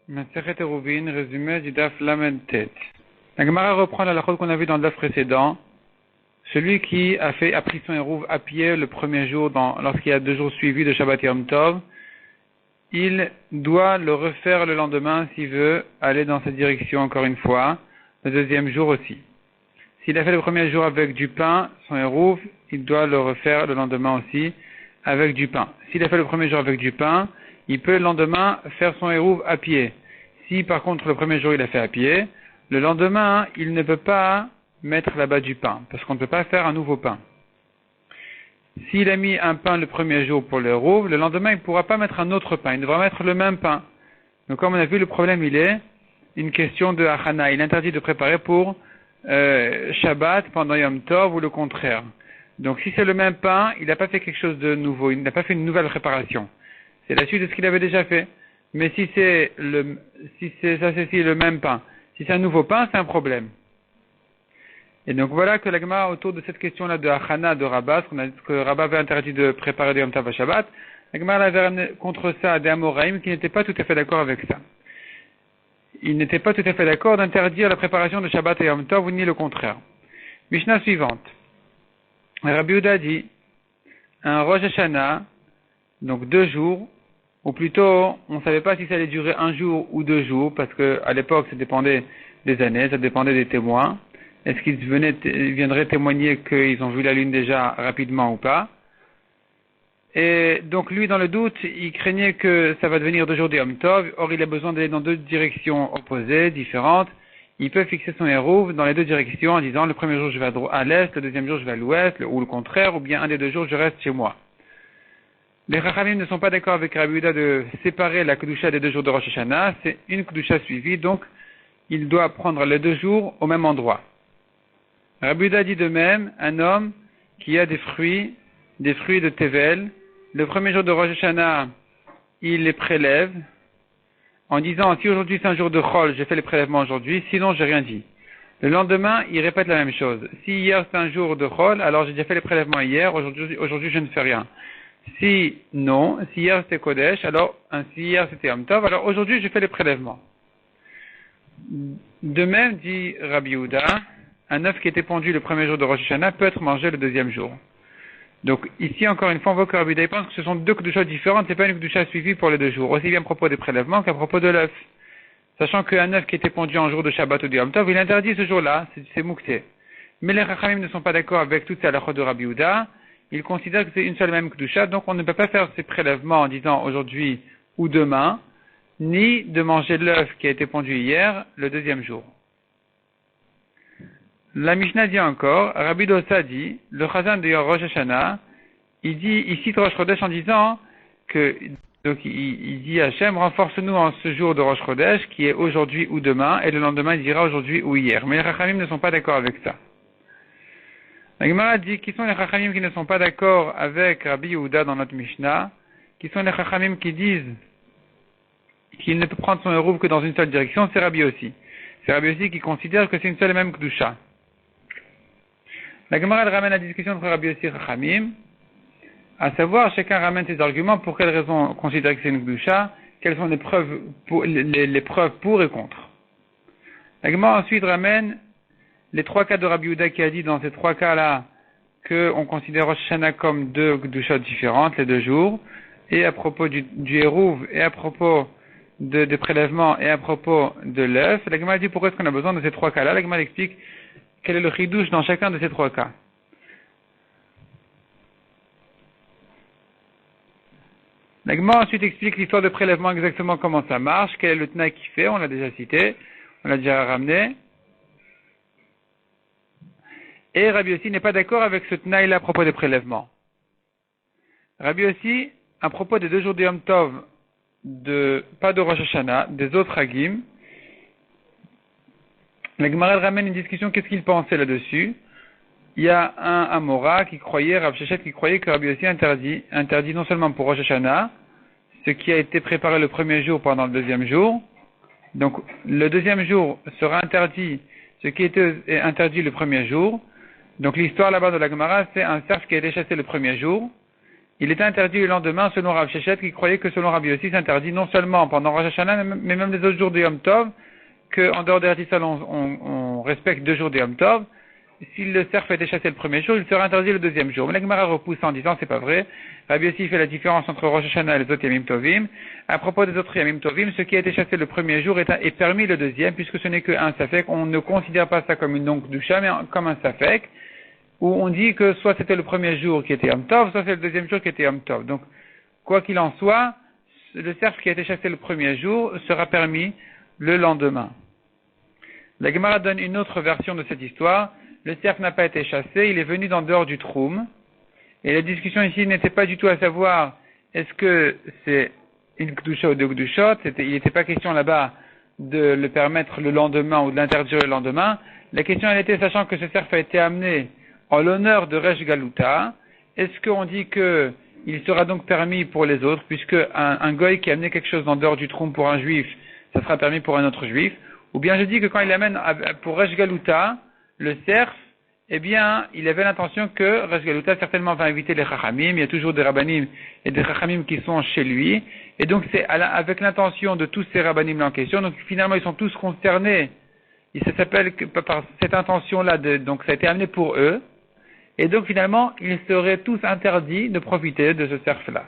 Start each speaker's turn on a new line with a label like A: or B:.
A: Masechet Eruvin, résumé du Daf Lamed Tet. La Gemara reprend la halachot qu'on a vu dans le Daf précédent. Celui qui a pris son Eruv à pied le premier jour, lorsqu'il y a 2 jours suivis de Shabbat Yom Tov, il doit le refaire le lendemain s'il veut aller dans cette direction encore une fois, le deuxième jour aussi. S'il a fait le premier jour avec du pain, son Eruv, il doit le refaire le lendemain aussi avec du pain. S'il a fait le premier jour avec du pain, il peut le lendemain faire son Eruv à pied. Si par contre le premier jour il a fait à pied, le lendemain il ne peut pas mettre là-bas du pain, parce qu'on ne peut pas faire un nouveau pain. S'il a mis un pain le premier jour pour le Eruv, le lendemain il ne pourra pas mettre un autre pain, il devra mettre le même pain. Donc comme on a vu, le problème il est une question de Achana, il est interdit de préparer pour Shabbat pendant Yom Tov ou le contraire. Donc si c'est le même pain, il n'a pas fait quelque chose de nouveau, il n'a pas fait une nouvelle préparation. C'est la suite de ce qu'il avait déjà fait. Mais si c'est le même pain, si c'est un nouveau pain, c'est un problème. Et donc voilà que la Gemara autour de cette question-là de Achana de Rabba, que Rabba avait interdit de préparer des Yom Tov à Shabbat, la Gemara avait ramené contre ça des Amoraïm qui n'étaient pas tout à fait d'accord avec ça. Ils n'étaient pas tout à fait d'accord d'interdire la préparation de Shabbat et Yom Tov, ni le contraire. Mishnah suivante. Rabbi Yehuda dit, un Rosh Hashanah, donc 2 jours, ou plutôt, on ne savait pas si ça allait durer 1 jour ou 2 jours, parce que à l'époque, ça dépendait des années, ça dépendait des témoins. Est-ce qu'ils viendraient témoigner qu'ils ont vu la lune déjà rapidement ou pas? Et donc lui, dans le doute, il craignait que ça va devenir 2 jours de Yom Tov. Or, il a besoin d'aller dans 2 directions opposées, différentes. Il peut fixer son Eruv dans les 2 directions en disant le premier jour je vais à l'est, le deuxième jour je vais à l'ouest, ou le contraire, ou bien un des 2 jours je reste chez moi. Les Chachamim ne sont pas d'accord avec Rabbi Yehuda de séparer la Kedusha des 2 jours de Rosh Hashanah. C'est une Kedusha suivie, donc il doit prendre les 2 jours au même endroit. Rabbi Yehuda dit de même, un homme qui a des fruits de Tevel, le premier jour de Rosh Hashanah, il les prélève en disant si aujourd'hui c'est un jour de Chol, j'ai fait les prélèvements aujourd'hui, sinon j'ai rien dit. Le lendemain, il répète la même chose. Si hier c'est un jour de Chol, alors j'ai déjà fait les prélèvements hier, aujourd'hui je ne fais rien. Si non, si hier c'était Kodesh, alors si hier c'était Yom Tov, alors aujourd'hui je fais les prélèvements. De même, dit Rabbi Yehuda, un œuf qui était pondu le premier jour de Rosh Hashanah peut être mangé le deuxième jour. Donc ici encore une fois on voit que Rabbi Yehuda pense que ce sont 2 kedusha différentes, c'est pas une kedusha suivie pour les 2 jours, aussi bien à propos des prélèvements qu'à propos de l'œuf. Sachant qu'un œuf qui était pondu en jour de Shabbat ou de Yom Tov, il est interdit ce jour-là, c'est mouxé. Mais les Chachamim ne sont pas d'accord avec toutes ces halachot de Rabbi Yehuda. Ils considèrent que c'est une seule même kedusha, donc on ne peut pas faire ces prélèvements en disant aujourd'hui ou demain, ni de manger l'œuf qui a été pondu hier le deuxième jour. La Mishnah dit encore, Rabbi Dosa dit, le Chazan de Rosh Hashanah, il cite Rosh Chodesh en disant que, donc il dit Hachem, renforce-nous en ce jour de Rosh Chodesh, qui est aujourd'hui ou demain, et le lendemain il dira aujourd'hui ou hier. Mais les Chachamim ne sont pas d'accord avec ça. La Gemara dit, qui sont les Chachamim qui ne sont pas d'accord avec Rabbi Yehuda dans notre Mishnah, qui sont les Chachamim qui disent qu'il ne peut prendre son Eruv que dans une seule direction, c'est Rabbi aussi. C'est Rabbi aussi qui considère que c'est une seule et même Kedusha. La Gemara ramène la discussion entre Rabbi Yossi et Chachamim, à savoir, chacun ramène ses arguments, pour quelles raisons considérer que c'est une Kedusha, quelles sont les preuves pour et contre. La Gemara ensuite ramène les 3 cas de Rabbi Yehuda qui a dit dans ces 3 cas-là qu'on considère Rosh Hashanah comme 2 Kedushot différentes, les 2 jours, et à propos du Eruv, et à propos des prélèvements, et à propos de l'œuf. La Gemara dit pourquoi est-ce qu'on a besoin de ces 3 cas-là. La Gemara explique quel est le chidouche dans chacun de ces 3 cas. La Gemara ensuite explique l'histoire de prélèvement exactement comment ça marche, quel est le tnaï qui fait, on l'a déjà cité, on l'a déjà ramené. Et Rabbi Yossi n'est pas d'accord avec ce tnaï-là à propos des prélèvements. Rabbi Yossi, à propos des 2 jours de Yom Tov, pas de Rosh Hashanah, des autres Hagim, la Gemara ramène une discussion, qu'est-ce qu'il pensait là-dessus. Il y a un Amora qui croyait, Rav Shechet qui croyait que Rabbi Yossi interdit non seulement pour Rosh Hashanah, ce qui a été préparé le premier jour pendant le deuxième jour. Donc le deuxième jour sera interdit, ce qui était interdit le premier jour. Donc l'histoire là-bas de la Gemara, c'est un cerf qui a été chassé le premier jour. il était interdit le lendemain selon Rav Shechet qui croyait que selon Rabbi Yossi c'est interdit non seulement pendant Rosh Hashanah mais même les autres jours de Yom Tov, qu'en dehors d'Eretz Yisraël on respecte 2 jours de Yom Tov. Si le cerf a été chassé le premier jour, il sera interdit le deuxième jour. Mais la Gemara repousse en disant c'est pas vrai. Rabbi Yossi fait la différence entre Rosh Hashanah et les autres Yamim Tovim. À propos des autres Yamim Tovim, ce qui a été chassé le premier jour est permis le deuxième, puisque ce n'est qu'un safek. On ne considère pas ça comme une donc doucha, mais comme un safek, où on dit que soit c'était le premier jour qui était Yom Tov, soit c'est le deuxième jour qui était Yom Tov. Donc, quoi qu'il en soit, le cerf qui a été chassé le premier jour sera permis le lendemain. La Gemara donne une autre version de cette histoire. Le cerf n'a pas été chassé, il est venu d'en dehors du troum. Et la discussion ici n'était pas du tout à savoir est-ce que c'est une kdusha ou deux kdushot. Il n'était pas question là-bas de le permettre le lendemain ou de l'interdire le lendemain. La question elle était, sachant que ce cerf a été amené en l'honneur de Resh Galuta, est-ce qu'on dit que il sera donc permis pour les autres, puisque un goy qui a amené quelque chose en dehors du troum pour un juif, ça sera permis pour un autre juif, ou bien je dis que quand il amène pour Resh Galuta, le cerf, eh bien, il avait l'intention que Resh Galuta certainement va inviter les Chachamim, il y a toujours des Rabbanim et des Chachamim qui sont chez lui, et donc c'est avec l'intention de tous ces Rabbanim là en question, donc finalement ils sont tous concernés, ça s'appelle par cette intention-là, donc ça a été amené pour eux, et donc finalement ils seraient tous interdits de profiter de ce cerf-là.